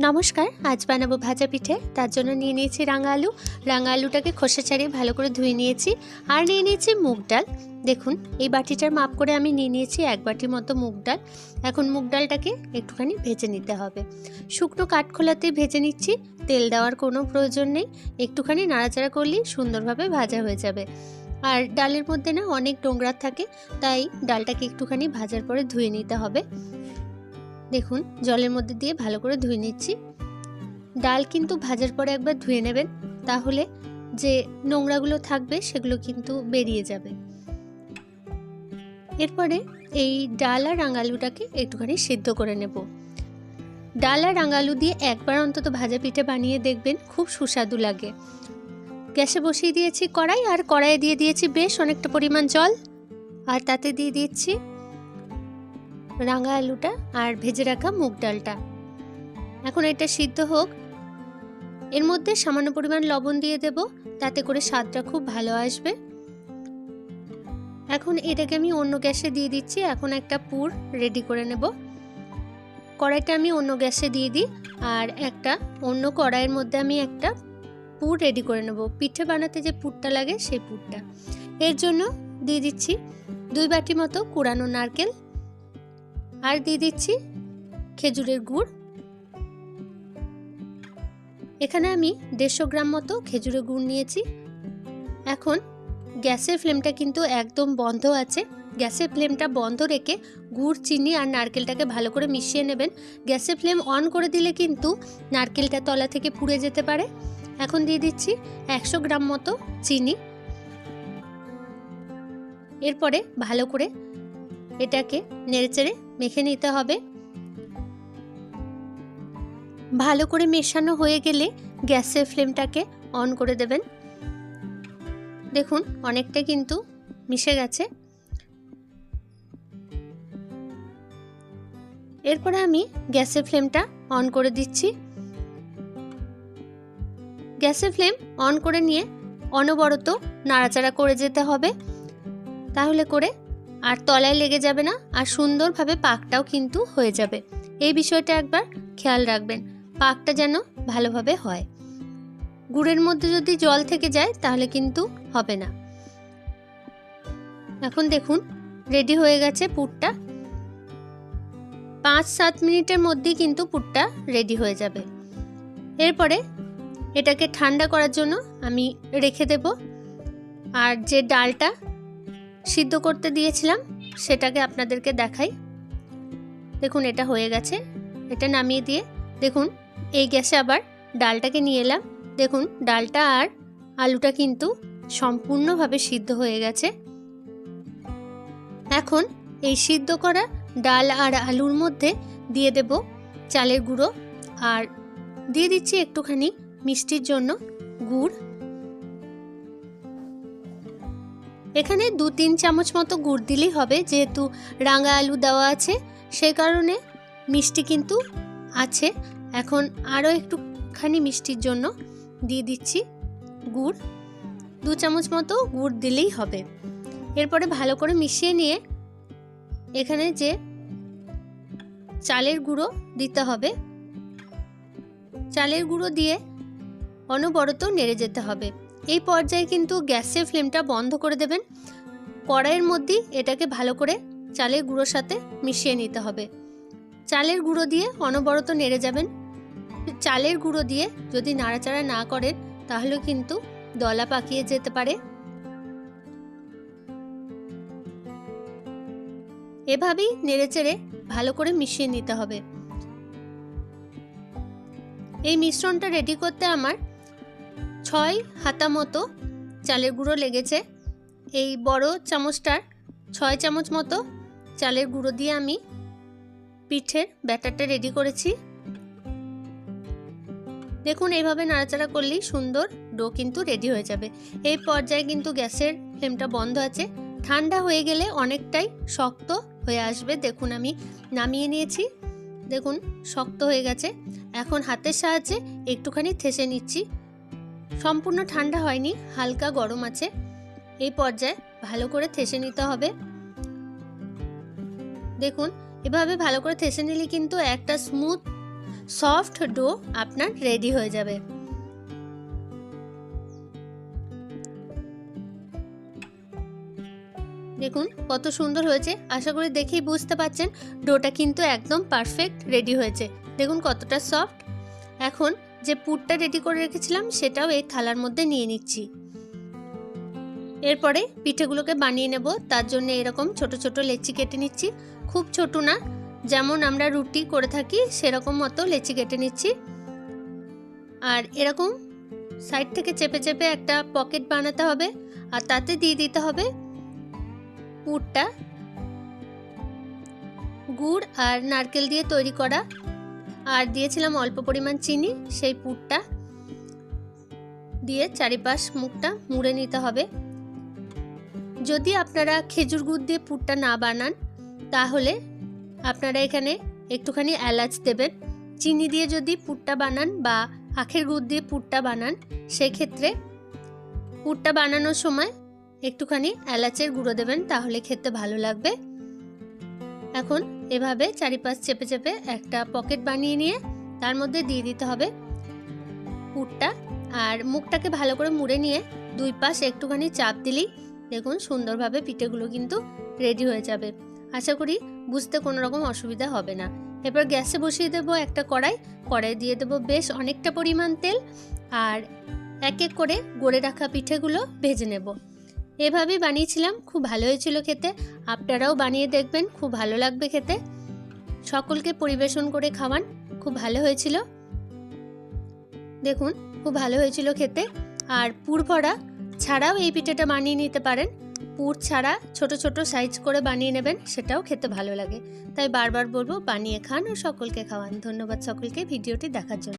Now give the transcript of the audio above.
নমস্কার, আজ বানাবো ভাজা পিঠে। তার জন্য নিয়ে নিয়েছি রাঙা আলু। রাঙা আলুটাকে খোসা ছাড়িয়ে ভালো করে ধুয়ে নিয়েছি। আর নিয়ে নিয়েছি মুগ ডাল। দেখুন, এই বাটিটার মাপ করে আমি নিয়ে নিয়েছি 1 বাটির মতো মুগ ডাল। এখন মুগ ডালটাকে একটুখানি ভেজে নিতে হবে। শুকনো কাঠখোলাতেই ভেজে নিচ্ছি, তেল দেওয়ার কোনো প্রয়োজন নেই। একটুখানি নাড়াচাড়া করলেই সুন্দরভাবে ভাজা হয়ে যাবে। আর ডালের মধ্যে না অনেক নোংরা থাকে, তাই ডালটাকে একটুখানি ভাজার পরে ধুয়ে নিতে হবে। দেখুন, জলের মধ্যে দিয়ে ভালো করে ধুয়ে নিচ্ছি। ডাল কিন্তু ভাজার পরে একবার ধুয়ে নেবেন, তাহলে যে নোংরাগুলো থাকবে সেগুলো কিন্তু বেরিয়ে যাবে। এরপরে এই ডাল আর রাঙালুটাকে একটুখানি সিদ্ধ করে নেব। ডাল আর রাঙালু দিয়ে একবার অন্তত ভাজা পিঠে বানিয়ে দেখবেন, খুব সুস্বাদু লাগে। গ্যাসে বসিয়ে দিয়েছি কড়াই, আর কড়াইয়ে দিয়ে দিয়েছি বেশ অনেকটা পরিমাণ জল, আর তাতে দিয়ে দিচ্ছি রাঙা আলুটা আর ভেজে রাখা মুগ ডালটা। এখন এটা সিদ্ধ হোক। এর মধ্যে সামান্য পরিমাণ লবণ দিয়ে দেব, তাতে করে স্বাদটা খুব ভালো আসবে। এখন এটাকে আমি অন্য গ্যাসে দিয়ে দিচ্ছি। এখন একটা পুর রেডি করে নেব। কড়াইটা আমি অন্য গ্যাসে দিয়ে দিই, আর একটা অন্য কড়াইয়ের মধ্যে আমি একটা পুর রেডি করে নেব। পিঠে বানাতে যে পুরটা লাগে সেই পুরটা। এর জন্য দিয়ে দিচ্ছি 2 বাটি মতো কুড়ানো নারকেল, আর দিয়ে দিচ্ছি খেজুরের গুড়। এখানে আমি 150 গ্রাম মতো খেজুরের গুড় নিয়েছি। এখন গ্যাসের ফ্লেমটা কিন্তু একদম বন্ধ আছে। গ্যাসের ফ্লেমটা বন্ধ রেখে গুড়, চিনি আর নারকেলটাকে ভালো করে মিশিয়ে নেবেন। গ্যাসের ফ্লেম অন করে দিলে কিন্তু নারকেলটা তলা থেকে পুড়ে যেতে পারে। এখন দিয়ে দিচ্ছি 100 গ্রাম মতো চিনি। এরপরে ভালো করে এটাকে নেড়েচেড়ে মেখে নিতে হবে। ভালো করে মেশানো হয়ে গেলে গ্যাসের ফ্লেমটাকে অন করে দেবেন। দেখুন, অনেকটা কিন্তু মিশে গেছে। এরপরে আমি গ্যাসের ফ্লেমটা অন করে দিচ্ছি। গ্যাসের ফ্লেম অন করে নিয়ে অনবরত নাড়াচাড়া করে যেতে হবে, তাহলে করে আর তলায় লেগে যাবে না, আর সুন্দরভাবে পাকটাও কিন্তু হয়ে যাবে। এই বিষয়টা একবার খেয়াল রাখবেন, পাকটা যেন ভালোভাবে হয়। গুড়ের মধ্যে যদি জল থেকে যায় তাহলে কিন্তু হবে না। এখন দেখুন, রেডি হয়ে গেছে পুরটা। 5-7 মিনিটের মধ্যেই কিন্তু পুরটা রেডি হয়ে যাবে। এরপরে এটাকে ঠান্ডা করার জন্য আমি রেখে দেব। আর যে ডালটা সিদ্ধ করতে দিয়েছিলাম সেটাকে আপনাদেরকে দেখাই। দেখুন, এটা হয়ে গেছে। এটা নামিয়ে দিয়ে দেখুন, এই গ্যাসে আবার ডালটাকে নিয়ে এলাম। দেখুন, ডালটা আর আলুটা কিন্তু সম্পূর্ণভাবে সিদ্ধ হয়ে গেছে। এখন এই সিদ্ধ করা ডাল আর আলুর মধ্যে দিয়ে দেব চালের গুঁড়ো, আর দিয়ে দিচ্ছি একটুখানি মিষ্টির জন্য গুড়। এখানে 2-3 চামচ মতো গুড় দিলেই হবে, যেহেতু রাঙা আলু দেওয়া আছে সেই কারণে মিষ্টি কিন্তু আছে। এখন আরও একটুখানি মিষ্টির জন্য দিয়ে দিচ্ছি গুড়। 2 চামচ মতো গুড় দিলেই হবে। এরপরে ভালো করে মিশিয়ে নিয়ে এখানে যে চালের গুঁড়ো দিতে হবে, চালের গুঁড়ো দিয়ে অনবরত নেড়ে যেতে হবে। এই পর্যায়ে কিন্তু গ্যাসের ফ্লেমটা বন্ধ করে দেবেন। কড়াইয়ের মধ্যেই এটাকে ভালো করে চালের গুঁড়োর সাথে মিশিয়ে নিতে হবে। চালের গুঁড়ো দিয়ে অনবরত নেড়ে যাবেন। চালের গুঁড়ো দিয়ে যদি নাড়াচাড়া না করেন তাহলে কিন্তু দলা পাকিয়ে যেতে পারে। এভাবেই নেড়েচেড়ে ভালো করে মিশিয়ে নিতে হবে। এই মিশ্রণটা রেডি করতে আমার 6 হাতা মতো চালের গুঁড়ো লেগেছে। এই বড় চামচটার 6 চামচ মতো চালের গুঁড়ো দিয়ে আমি পিঠের ব্যাটারটা রেডি করেছি। দেখুন, এইভাবে নাড়াচাড়া করলেই সুন্দর ডো কিন্তু রেডি হয়ে যাবে। এই পর্যায়ে কিন্তু গ্যাসের ফ্লেমটা বন্ধ আছে। ঠান্ডা হয়ে গেলে অনেকটাই শক্ত হয়ে আসবে। দেখুন, আমি নামিয়ে নিয়েছি। দেখুন, শক্ত হয়ে গেছে। এখন হাতের সাহায্যে একটুখানি থেসে নিচ্ছি। সম্পূর্ণ ঠান্ডা হয়নি, হালকা গরম আছে। এই পর্যায়ে ভালো করে থেসে নিতে হবে। দেখুন, এভাবে ভালো করে থেসে নিলে কিন্তু একটা স্মুথ সফট ডো আপনার রেডি হয়ে যাবে। দেখুন কত সুন্দর হয়েছে, আশা করি দেখেই বুঝতে পারছেন ডোটা কিন্তু একদম পারফেক্ট রেডি হয়েছে। দেখুন কতটা সফট। এখন যে পুরটা রেডি করে রেখেছিলাম সেটাও এই থালার মধ্যে নিয়ে নিচ্ছি। এরপরে পিঠেগুলোকে বানিয়ে নেব। তার জন্য এরকম ছোট ছোট লেচি কেটে নিচ্ছি, খুব ছোট না, যেমন আমরা রুটি করে থাকি সেরকম মতো লেচি কেটে নিচ্ছি। আর এরকম সাইড থেকে চেপে চেপে একটা পকেট বানাতে হবে, আর তাতে দিয়ে দিতে হবে পুরটা। গুড় আর নারকেল দিয়ে তৈরি করা, আর দিয়েছিলাম অল্প পরিমাণ চিনি। সেই পুরটা দিয়ে চারিপাশ মুখটা মুড়ে নিতে হবে। যদি আপনারা খেজুর গুড় দিয়ে পুরটা না বানান তাহলে আপনারা এখানে একটুখানি এলাচ দেবেন। চিনি দিয়ে যদি পুরটা বানান বা আখের গুড় দিয়ে পুরটা বানান, সেক্ষেত্রে পুরটা বানানোর সময় একটুখানি এলাচের গুঁড়ো দেবেন, তাহলে খেতে ভালো লাগবে। এখন এভাবে চারিপাশ চেপে চেপে একটা পকেট বানিয়ে নিয়ে তার মধ্যে দিয়ে দিতে হবে পুরটা, আর মুখটাকে ভালো করে মুড়ে নিয়ে দুই পাশ একটুখানি চাপ দিলেই দেখুন সুন্দরভাবে পিঠেগুলো কিন্তু রেডি হয়ে যাবে। আশা করি বুঝতে কোনো রকম অসুবিধা হবে না। এবার গ্যাসে বসিয়ে দেবো একটা কড়াই দিয়ে দেবো বেশ অনেকটা পরিমাণ তেল, আর এক এক করে গড়ে রাখা পিঠেগুলো ভেজে নেব। এভাবেই বানিয়েছিলাম, খুব ভালো হয়েছিল খেতে। আপনারাও বানিয়ে দেখবেন, খুব ভালো লাগবে খেতে। সকলকে পরিবেশন করে খাওয়ান, খুব ভালো হয়েছিল। দেখুন খুব ভালো হয়েছিল খেতে। আর পুর ভরা ছাড়াও এই পিঠেটা বানিয়ে নিতে পারেন। পুর ছাড়া ছোট ছোট সাইজ করে বানিয়ে নেবেন, সেটাও খেতে ভালো লাগে। তাই বারবার বলবো বানিয়ে খান ও সকলকে খাওয়ান। ধন্যবাদ সকলকে ভিডিওটি দেখার জন্য।